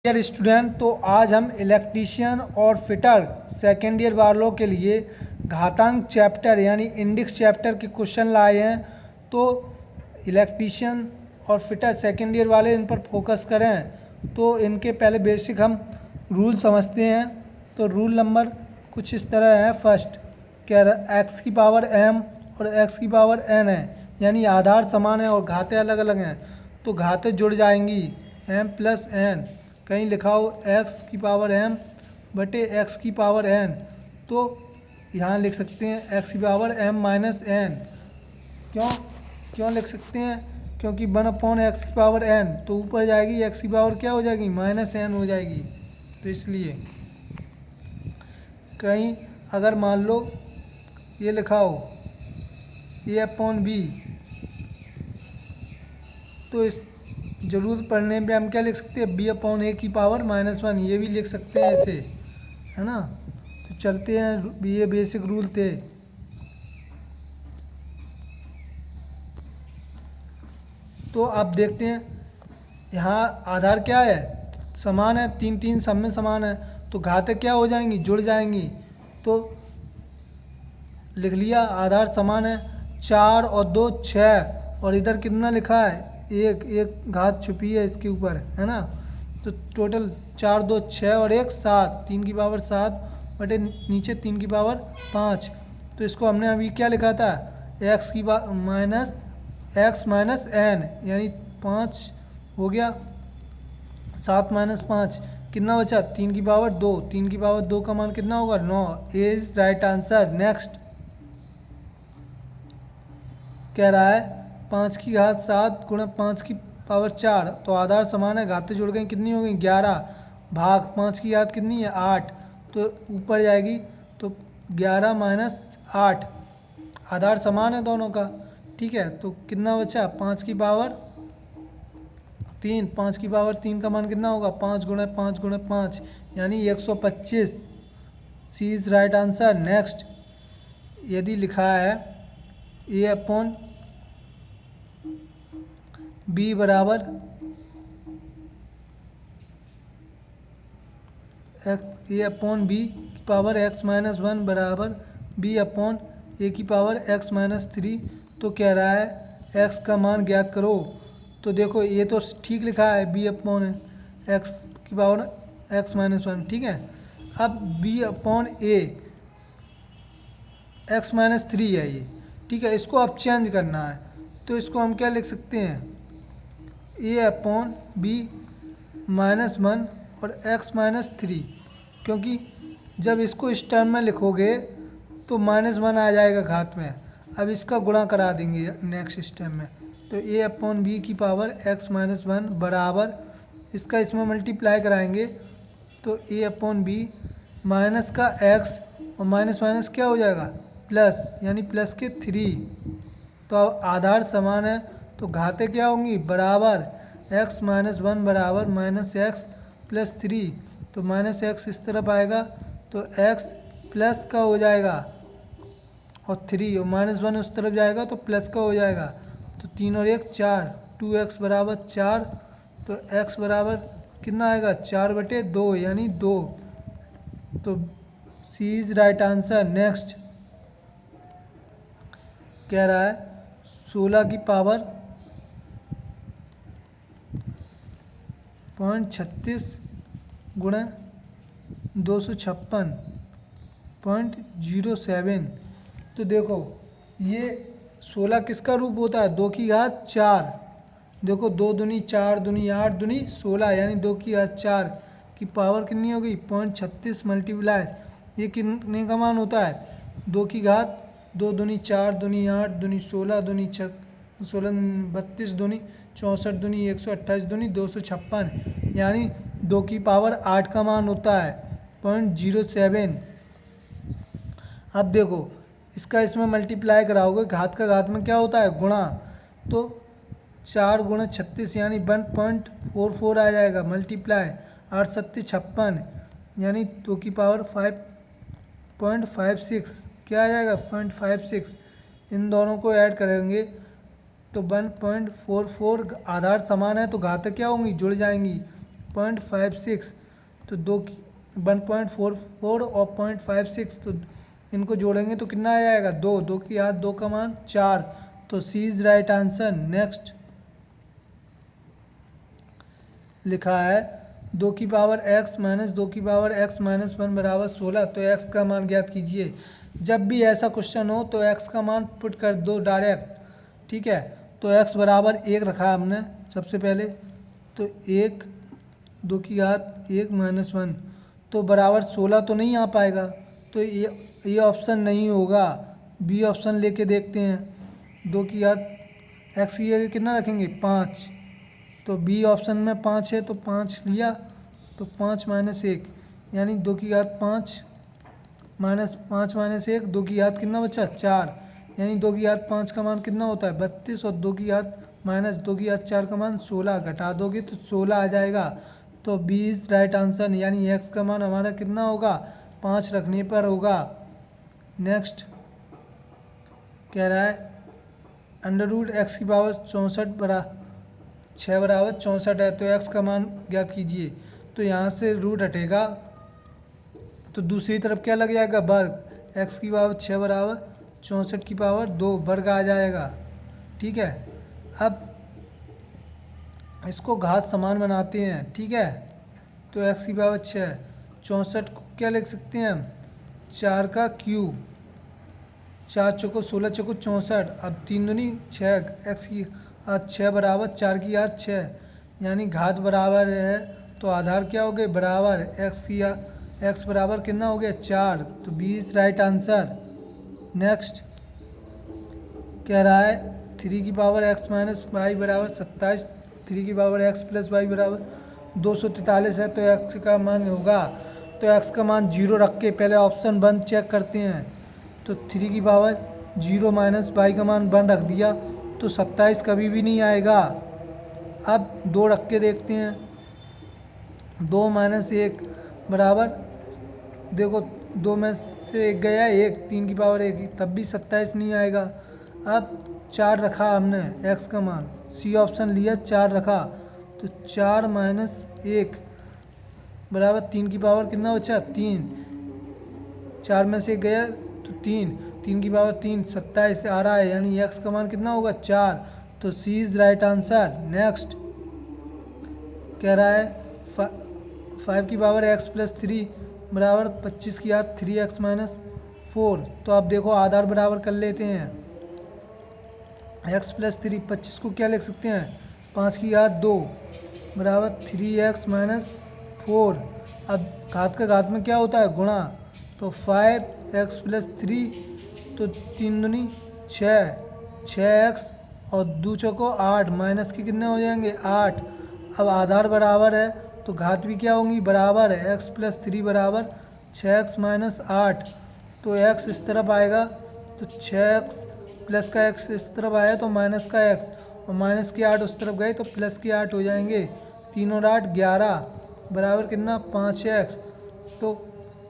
Dear student, तो आज हम इलेक्ट्रीशियन और फिटर सेकेंड ईयर वालों के लिए घातांक चैप्टर यानी इंडेक्स चैप्टर के क्वेश्चन लाए हैं। तो इलेक्ट्रीशियन और फिटर सेकेंड ईयर वाले इन पर फोकस करें। तो इनके पहले बेसिक हम रूल समझते हैं। तो रूल नंबर कुछ इस तरह है। फर्स्ट क्या एक्स की पावर एम और एक्स की पावर एन है, यानी आधार समान है और घातें अलग अलग हैं। तो घातें जुड़ जाएंगी एम प्लस एन। कहीं लिखा हो एक्स की पावर एम बटे एक्स की पावर एन, तो यहाँ लिख सकते हैं एक्स की पावर एम माइनस एन। क्यों क्यों लिख सकते हैं? क्योंकि 1 एक्स की पावर एन तो ऊपर जाएगी, एक्स की पावर क्या हो जाएगी माइनस एन हो जाएगी। तो इसलिए कहीं अगर मान लो ये लिखा हो ए अपॉन बी, तो इस ज़रूरत पड़ने पे हम क्या लिख सकते हैं बी अपॉन ए की पावर -1, ये भी लिख सकते हैं ऐसे, है ना। तो चलते हैं, ये बेसिक रूल थे। तो आप देखते हैं यहाँ आधार क्या है, समान है, 3 सब में समान है, तो घातें क्या हो जाएंगी, जुड़ जाएंगी। तो लिख लिया आधार समान है, 4 और 2 6, और इधर कितना लिखा है एक घात छुपी है इसके ऊपर, है ना। तो टोटल 4 2 6 और 1 7, 3 की पावर 7 बटे नीचे 3 की पावर 5। तो इसको हमने अभी क्या लिखा था, एक्स की माइनस एक्स माइनस एन, यानी 5 हो गया, 7 माइनस 5 कितना बचा, 3 की पावर 2। 3 की पावर 2 का मान कितना होगा 9। ए इज राइट आंसर। नेक्स्ट कह रहा है 5 की घात 7 गुणा 5 की पावर 4, तो आधार समान है, घातें जुड़ गई, कितनी हो गई 11, भाग 5 की घात कितनी है 8, तो ऊपर जाएगी। तो 11 माइनस 8, आधार समान है दोनों का, ठीक है। तो कितना बचा 5 की पावर 3, 5 की पावर 3 का मान कितना होगा 5 गुणा 5 गुणा 5, यानी 125। सी इज राइट आंसर। नेक्स्ट यदि लिखा है ए अपॉन बी बराबर ए अपॉन बी की पावर एक्स माइनस 1 बराबर बी अपॉन ए की पावर एक्स माइनस 3, तो कह रहा है एक्स का मान ज्ञात करो। तो देखो ये तो ठीक लिखा है बी अपॉन एक्स की पावर एक्स माइनस 1, ठीक है। अब बी अपॉन ए एक्स माइनस 3 है ये, ठीक है। इसको अब चेंज करना है, तो इसको हम क्या लिख सकते हैं, ए अपॉन बी -1 और एक्स माइनस 3, क्योंकि जब इसको इस टर्म में लिखोगे तो -1 आ जाएगा घात में। अब इसका गुणा करा देंगे नेक्स्ट स्टेप में, तो ए अपॉन बी की पावर एक्स माइनस 1 बराबर इसका इसमें मल्टीप्लाई कराएंगे, तो ए अपॉन बी माइनस का एक्स और माइनस माइनस क्या हो जाएगा प्लस, यानी प्लस के 3। तो अब आधार समान है तो घातें क्या होंगी बराबर, एक्स माइनस 1 बराबर माइनस एक्स प्लस 3, तो माइनस एक्स इस तरफ आएगा तो एक्स प्लस का हो जाएगा और 3, और -1 उस तरफ जाएगा तो प्लस का हो जाएगा। तो 3 और 1 4, 2x बराबर 4, तो x बराबर कितना आएगा 4/2, यानी 2। तो सी इज राइट आंसर। नेक्स्ट कह रहा है 16 की पावर 0.36 गुणा 256.07। तो देखो ये 16 किसका रूप होता है, 2 की घात 4। देखो 2 दूनी 4 दूनी 8 दूनी 16, यानी 2 की घात 4 की पावर कितनी हो गई 0.36 मल्टीप्लाई, ये कितने का मान होता है 2 की घात 2 दूनी 4 दूनी 8 दूनी 16 दूनी 16 32 दूनी 64 दूनी 128 दूनी 256, यानी 2 की पावर 8 का मान होता है 0.07। अब देखो इसका इसमें मल्टीप्लाई कराओगे, घात का घात में क्या होता है गुणा, तो 4 गुणा 36 यानी 1.44 आ जाएगा, मल्टीप्लाई 8 सत्ती 56, यानी 2 की पावर 5.56 क्या आ जाएगा 0.56। इन दोनों को ऐड करेंगे तो 1.44, आधार समान है तो घातें क्या होंगी जुड़ जाएंगी, 0.56, तो 1.44 और 0.56, तो इनको जोड़ेंगे तो कितना आ जाएगा 2, 2 की घात 2 का मान 4, तो सी इज राइट आंसर। नेक्स्ट लिखा है 2 की पावर x माइनस 2 की पावर x माइनस 1 बराबर 16, तो x का मान ज्ञात कीजिए। जब भी ऐसा क्वेश्चन हो तो x का मान पुट कर दो डायरेक्ट, ठीक है। तो x बराबर 1 रखा हमने सबसे पहले, तो 1 2 की घात 1 माइनस 1, तो बराबर 16 तो नहीं आ पाएगा, तो ये ऑप्शन नहीं होगा, बी ऑप्शन लेके देखते हैं। 2 की घात x की जगह कितना रखेंगे 5, तो बी ऑप्शन में 5 है, तो 5 लिया, तो 5 माइनस 1 यानी 2 की घात 5 माइनस 5 माइनस 1, 2 की घात कितना बचा 4, यानी 2 की घात 5 का मान कितना होता है 32, और 2 की घात माइनस 2 की घात 4 का मान 16, घटा दोगे तो 16 आ जाएगा, तो बी इज राइट आंसर, यानी एक्स का मान हमारा कितना होगा 5 रखने पर होगा। नेक्स्ट कह रहा है अंडर रूट एक्स की पावर 6 बराबर 64 है, तो एक्स का मान ज्ञात कीजिए। तो यहाँ से रूट हटेगा तो दूसरी तरफ क्या लग जाएगा वर्ग, एक्स की पावर 6 बराबर 64 की पावर 2 वर्ग आ जाएगा, ठीक है। अब इसको घात समान बनाते हैं, ठीक है। तो एक्स की पावर 6, 64 को क्या लिख सकते हैं हम 4 का क्यूब, 4 चौको 16 चौको 64, अब 3 दूनी 6, एक्स की 6 बराबर 4 की घात 6, यानी घात बराबर है तो आधार क्या हो गए बराबर, एक्स बराबर कितना हो गया 4, तो B is right answer. Next कह रहा है 3 की पावर एक्स माइनस वाई बराबर 27, 3 की पावर एक्स प्लस वाई बराबर 243 है, तो एक्स का मान होगा, तो एक्स का मान 0 रख के पहले ऑप्शन 1 चेक करते हैं, तो 3 की पावर 0 माइनस वाई का मान 1 रख दिया, तो 27 कभी भी नहीं आएगा। अब 2 रख के देखते हैं, 2 माइनस 1 बराबर, देखो 2 में से 1 गया 1, 3 की पावर 1, तब भी 27 नहीं आएगा। अब 4 रखा हमने एक्स का मान, सी ऑप्शन लिया 4 रखा, तो 4 माइनस 1 बराबर 3 की पावर कितना बचा 3, 4 में से 1 गया तो 3, 3 की पावर 3 27 आ रहा है, यानी एक्स का मान कितना होगा 4, तो सी इज राइट आंसर। नेक्स्ट कह रहा है 5 की पावर एक्स प्लस 3 बराबर 25 की घात 3x माइनस 4, तो आप देखो आधार बराबर कर लेते हैं, x प्लस 3, 25 को क्या लिख सकते हैं 5 की घात 2 बराबर 3x माइनस 4, अब घात का घात में क्या होता है गुणा, तो 5x प्लस 3, तो 3 दूनी 6, 6x और 2 चौको 8, माइनस के कितने हो जाएंगे 8, अब आधार बराबर है तो घात भी क्या होंगी बराबर है, x प्लस 3 बराबर 6x माइनस 8, तो x इस तरफ आएगा, तो 6x प्लस का x इस तरफ आया तो माइनस का x, और माइनस के 8 उस तरफ गए तो प्लस के 8 हो जाएंगे, 3 और 8 11 बराबर कितना 5x, तो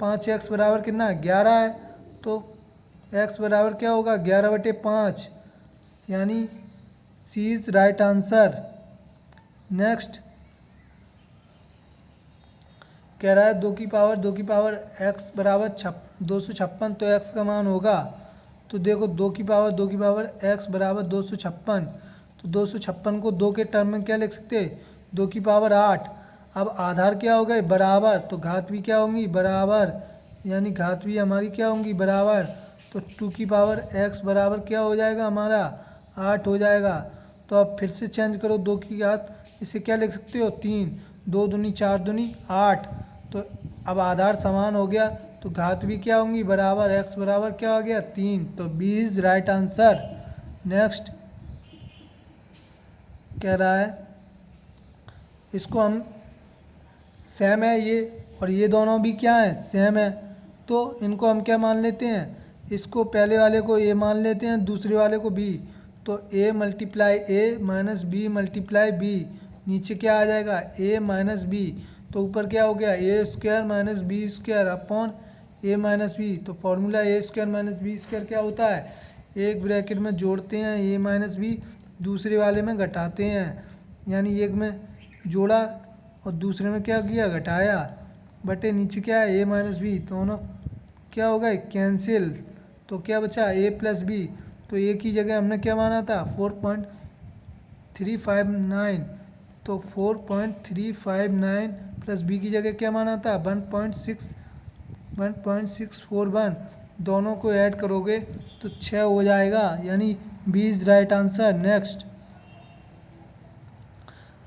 5x बराबर कितना 11 है, तो x बराबर क्या होगा 11/5, यानी सी इज राइट आंसर। नेक्स्ट कह रहा है 2 की पावर x बराबर 256, तो x का मान होगा, तो देखो 2 की पावर x बराबर 256, तो 256 को 2 के टर्म में क्या लिख सकते हैं 2 की पावर 8, अब आधार क्या हो गए बराबर, तो घात भी क्या होंगी बराबर, यानी घात भी हमारी क्या होंगी बराबर, तो 2 की पावर x बराबर क्या हो जाएगा हमारा 8 हो जाएगा। तो अब फिर से चेंज करो 2 की घात, इसे क्या लिख सकते हो 3, 2 दूनी 4 दूनी 8, तो अब आधार समान हो गया, तो घात भी क्या होंगी बराबर, x बराबर क्या हो गया 3, तो B is right answer. Next कह रहा है इसको हम सेम है ये, और ये दोनों भी क्या है सेम है, तो इनको हम क्या मान लेते हैं, इसको पहले वाले को a मान लेते हैं, दूसरे वाले को b, तो a multiply a minus B multiply B, नीचे क्या आ जाएगा a माइनस बी, तो ऊपर क्या हो गया A square minus B square upon A minus B, तो formula A square minus B square क्या होता है, एक ब्रैकेट में जोड़ते हैं ए माइनस बी, दूसरे वाले में घटाते हैं, यानी एक में जोड़ा और दूसरे में क्या किया, घटाया, बटे नीचे क्या है, ए माइनस बी, दोनों क्या हो गए, कैंसिल। तो क्या बचा, ए प्लस बी। तो ए की जगह हमने क्या माना था, 4.359, तो 4.359 प्लस बी की जगह क्या माना था, 1.641। दोनों को ऐड करोगे तो 6 हो जाएगा, यानी B is right answer. Next,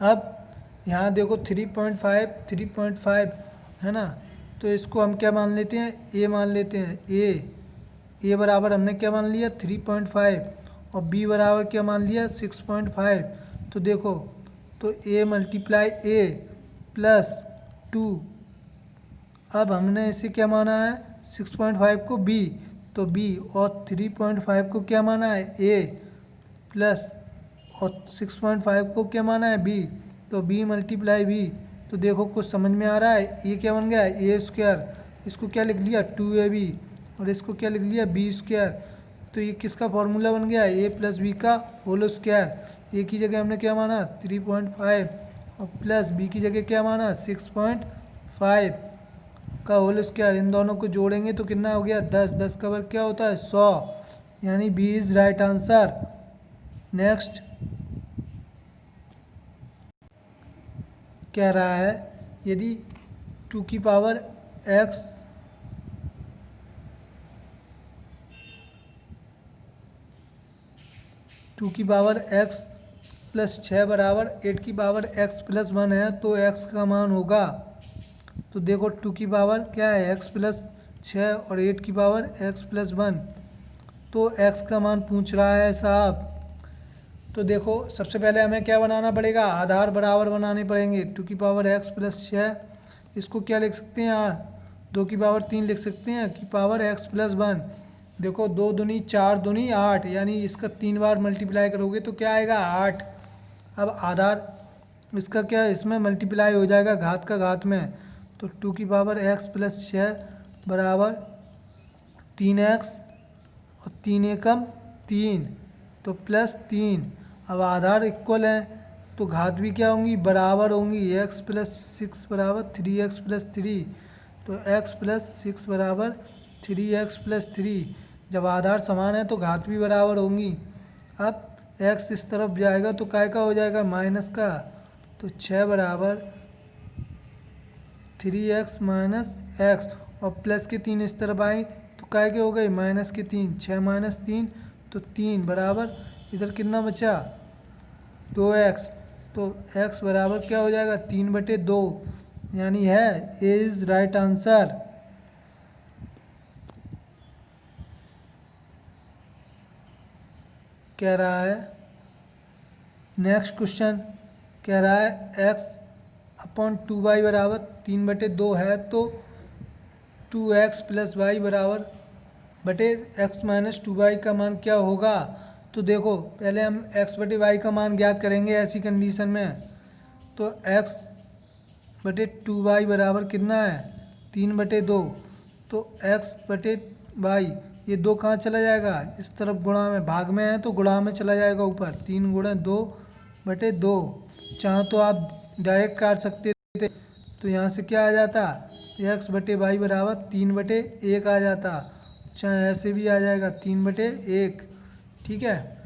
अब यहाँ देखो 3.5 है ना, तो इसको हम क्या मान लेते हैं, ए मान लेते हैं। ए बराबर हमने क्या मान लिया, 3.5, और बी बराबर क्या मान लिया, 6.5। तो देखो, तो ए मल्टीप्लाई ए प्लस 2, अब हमने इसे क्या माना है, 6.5 को बी, तो बी, और 3.5 को क्या माना है, ए प्लस, और 6.5 को क्या माना है, बी, तो बी मल्टीप्लाई बी। तो देखो कुछ समझ में आ रहा है, ये क्या बन गया, ए स्क्वायर, इसको क्या लिख लिया, 2ab, और इसको क्या लिख लिया, बी स्क्वायर। तो ये किसका फॉर्मूला बन गया, ए प्लस बी का होल स्क्वायर। ए की जगह हमने क्या माना, 3.5, और प्लस बी की जगह क्या माना, 6.5 का होल स्क्वायर। इन दोनों को जोड़ेंगे तो कितना हो गया, 10, 10 का वर्ग क्या होता है, 100, यानी B is right answer. Next, कह रहा है यदि 2 की पावर x प्लस 6 बराबर 8 की पावर x प्लस 1 है, तो x का मान होगा। तो देखो 2 की पावर क्या है, x प्लस 6 और 8 की पावर x प्लस 1, तो x का मान पूछ रहा है साहब। तो देखो सबसे पहले हमें क्या बनाना पड़ेगा, आधार बराबर बनाने पड़ेंगे। 2 की पावर x प्लस 6, इसको क्या लिख सकते हैं, 2 की पावर 3 लिख सकते हैं, की पावर x प्लस 1। देखो 2 दूनी 4 दूनी 8, यानी इसका 3 बार मल्टीप्लाई करोगे तो क्या आएगा, 8। अब आधार इसका क्या है, इसमें मल्टीप्लाई हो जाएगा घात का घात में, तो 2 की पावर x प्लस 6 बराबर 3x, और 3 एकम 3, तो प्लस 3। अब आधार इक्वल हैं तो घात भी क्या होंगी, बराबर होंगी। x प्लस 6 बराबर 3x प्लस 3, तो x प्लस 6 बराबर 3x प्लस 3। जब आधार समान है तो घात भी बराबर होंगी। अब x इस तरफ जाएगा तो काय का हो जाएगा, माइनस का, तो 6 बराबर 3x माइनस एक्स, और प्लस के 3 इस तरफ आई तो काय के हो गए, माइनस के 3, 6 माइनस 3 तो 3 बराबर, इधर कितना बचा, 2x, तो x बराबर क्या हो जाएगा, 3/2, यानी है ए इज़ राइट आंसर। कह रहा है नेक्स्ट क्वेश्चन, कह रहा है x/2y बराबर 3/2 है, तो 2x प्लस वाई बराबर बटे x माइनस 2y का मान क्या होगा। तो देखो पहले हम x बटे वाई का मान ज्ञात करेंगे ऐसी कंडीशन में, तो x बटे 2y बराबर कितना है, 3/2, तो x बटे वाई, ये 2 कहाँ चला जाएगा, इस तरफ गुणा में, भाग में है तो गुणा में चला जाएगा ऊपर, 3 गुणा 2/2। चाहो तो आप डायरेक्ट काट सकते थे, तो यहाँ से क्या आ जाता, x बटे वाई बराबर 3/1 आ जाता, चाहे ऐसे भी आ जाएगा 3/1। ठीक है,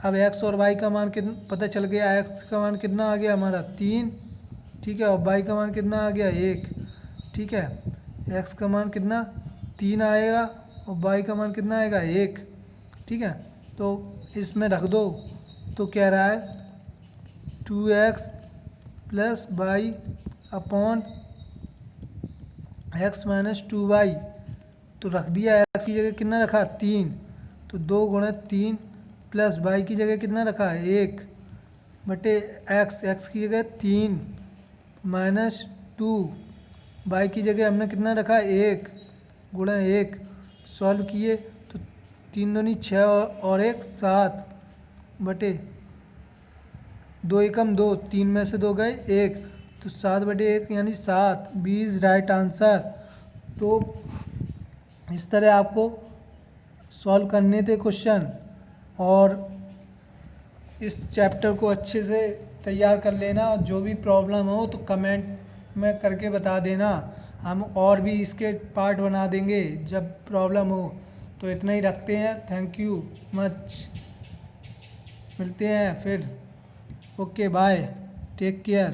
अब x और y का मान कितना पता चल गया, x का मान कितना आ गया हमारा 3, ठीक है, और y का मान कितना आ गया 1। ठीक है, x का मान कितना 3 आएगा और y का मान कितना आएगा 1। ठीक है, तो इसमें रख दो, तो कह रहा है 2x plus Y upon x minus 2y, तो रख दिया, x की जगह कितना रखा 3, तो 2 गुणा 3 प्लस y की जगह कितना रखा 1 बटे x की जगह 3 माइनस 2, y की जगह हमने कितना रखा 1 गुणा 1, सॉल्व किए तो 3 दूनी 6 और 1 7 बटे 2 एकम 2, 3 में से 2 गए 1, तो 7/1 यानी 7, बी इज़ राइट आंसर। तो इस तरह आपको सॉल्व करने थे क्वेश्चन, और इस चैप्टर को अच्छे से तैयार कर लेना, और जो भी प्रॉब्लम हो तो कमेंट में करके बता देना, हम और भी इसके पार्ट बना देंगे जब प्रॉब्लम हो। तो इतना ही रखते हैं, थैंक यू मच, मिलते हैं फिर, ओके बाय, टेक केयर।